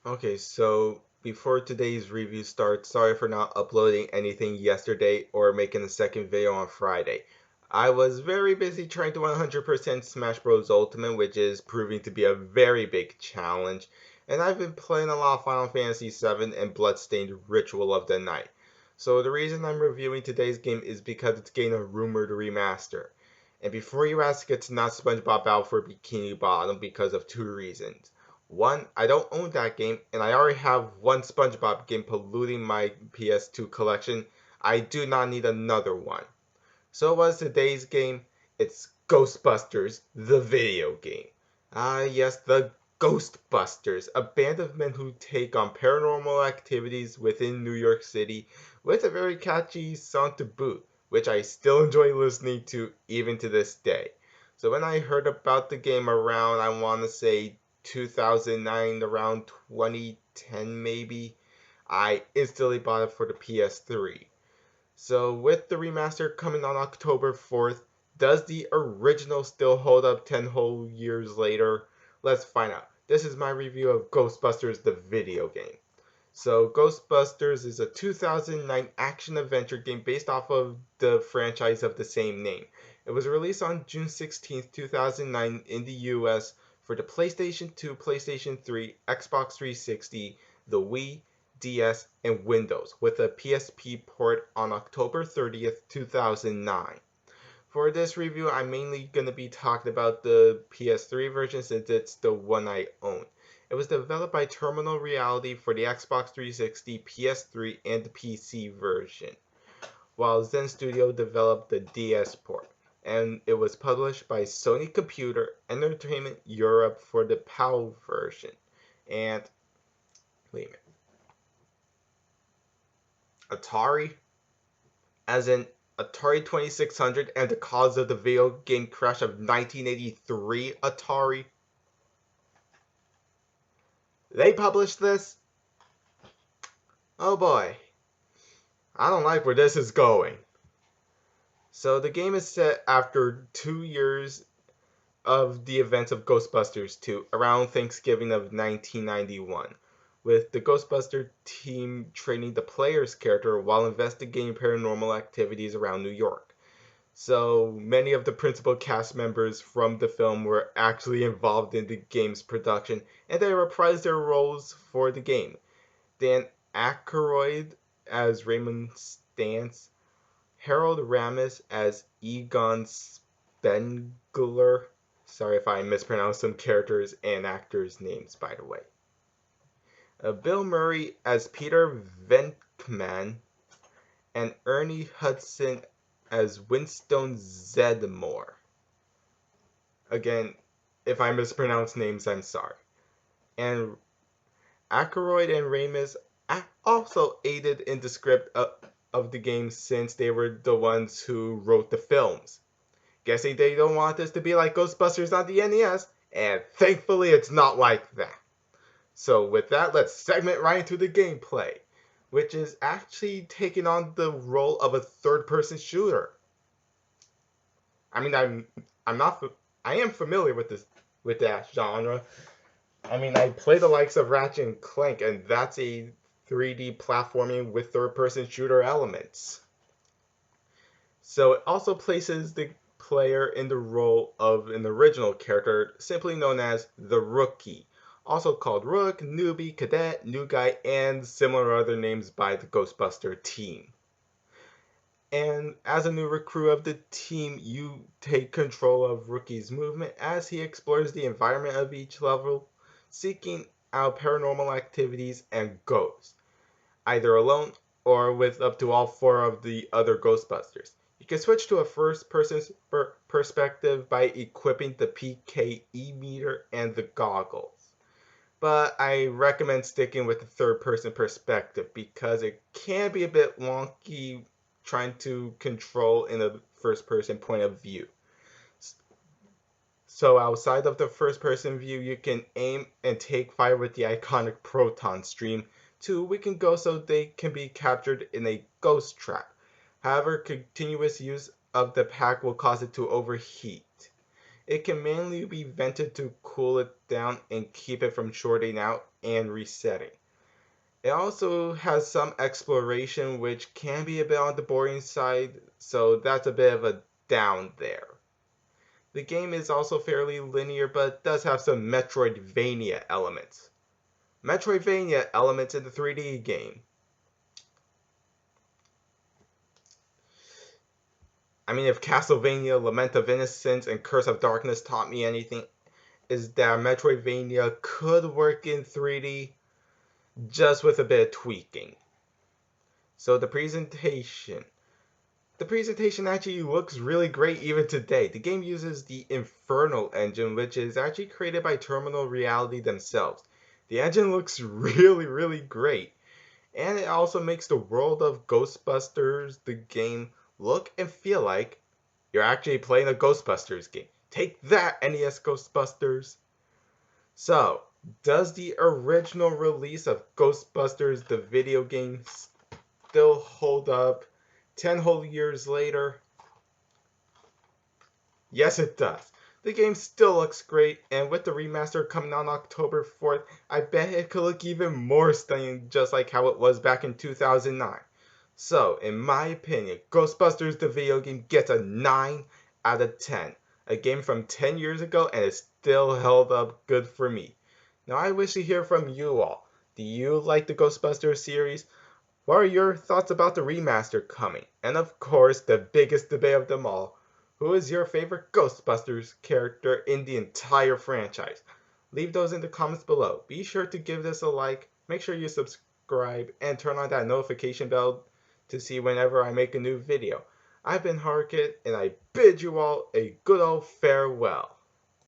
Okay, so before today's review starts, sorry for not uploading anything yesterday or making a second video on Friday. I was very busy trying to 100% Smash Bros. Ultimate, which is proving to be a very big challenge, and I've been playing a lot of Final Fantasy VII and Bloodstained Ritual of the Night. So the reason I'm reviewing today's game is because it's getting a rumored remaster. And before you ask, it's not SpongeBob Battle for Bikini Bottom because of two reasons. One, I don't own that game, and I already have one SpongeBob game polluting my PS2 collection. I do not need another one. So what's today's game? It's Ghostbusters, the video game. Ah, yes, the Ghostbusters, a band of men who take on paranormal activities within New York City with a very catchy song to boot, which I still enjoy listening to even to this day. So when I heard about the game around, I want to say 2009, around 2010 maybe, I instantly bought it for the PS3. So with the remaster coming on October 4th, does the original still hold up 10 whole years later? Let's find out. This is my review of Ghostbusters the video game. So Ghostbusters is a 2009 action-adventure game based off of the franchise of the same name. It was released on June 16th, 2009 in the US for the PlayStation 2, PlayStation 3, Xbox 360, the Wii, DS, and Windows, with a PSP port on October 30th, 2009. For this review, I'm mainly going to be talking about the PS3 version since it's the one I own. It was developed by Terminal Reality for the Xbox 360, PS3, and the PC version, while Zen Studio developed the DS port, and it was published by Sony Computer Entertainment Europe for the PAL version. And wait a minute, Atari, as in Atari 2600 and the cause of the video game crash of 1983 Atari. They published this? Oh boy, I don't like where this is going. So the game is set after 2 years of the events of Ghostbusters 2, around Thanksgiving of 1991, with the Ghostbuster team training the player's character while investigating paranormal activities around New York. So many of the principal cast members from the film were actually involved in the game's production, and they reprised their roles for the game. Dan Aykroyd as Raymond Stantz, Harold Ramis as Egon Spengler. Sorry if I mispronounced some characters and actors' names, by the way. Bill Murray as Peter Venkman, and Ernie Hudson as Winston Zedmore. Again, if I mispronounce names, I'm sorry. And Aykroyd and Ramis also aided in the script of the game since they were the ones who wrote the films. Guessing they don't want this to be like Ghostbusters on the NES, and thankfully it's not like that. So with that, let's segment right into the gameplay, which is actually taking on the role of a third-person shooter. I mean, I'm not I am familiar with this with that genre. I mean, I play the likes of Ratchet and Clank, and that's a 3D platforming with third-person shooter elements. So it also places the player in the role of an original character, simply known as the Rookie, also called Rook, Newbie, Cadet, New Guy, and similar other names by the Ghostbuster team. And as a new recruit of the team, you take control of Rookie's movement as he explores the environment of each level, seeking out paranormal activities and ghosts, either alone or with up to all four of the other Ghostbusters. You can switch to a first-person perspective by equipping the PKE meter and the goggles. But I recommend sticking with the third-person perspective because it can be a bit wonky trying to control in a first-person point of view. So outside of the first-person view, you can aim and take fire with the iconic proton stream to weaken ghosts so they can be captured in a ghost trap. However, continuous use of the pack will cause it to overheat. It can mainly be vented to cool it down and keep it from shorting out and resetting. It also has some exploration, which can be a bit on the boring side, so that's a bit of a down there. The game is also fairly linear, but does have some Metroidvania elements. Metroidvania elements in the 3D game. I mean, if Castlevania, Lament of Innocence, and Curse of Darkness taught me anything, is that Metroidvania could work in 3D just with a bit of tweaking. So the presentation. The presentation actually looks really great even today. The game uses the Infernal engine, which is actually created by Terminal Reality themselves. The engine looks really great. And it also makes the world of Ghostbusters, the game, look and feel like you're actually playing a Ghostbusters game. Take that, NES Ghostbusters! So, does the original release of Ghostbusters, the video game, still hold up 10 whole years later? Yes, it does. The game still looks great, and with the remaster coming out on October 4th, I bet it could look even more stunning, just like how it was back in 2009. So, in my opinion, Ghostbusters the video game gets a 9 out of 10. A game from 10 years ago, and it still held up good for me. Now, I wish to hear from you all. Do you like the Ghostbusters series? What are your thoughts about the remaster coming? And of course, the biggest debate of them all, who is your favorite Ghostbusters character in the entire franchise? Leave those in the comments below. Be sure to give this a like, make sure you subscribe, and turn on that notification bell to see whenever I make a new video. I've been Harkit, and I bid you all a good old farewell.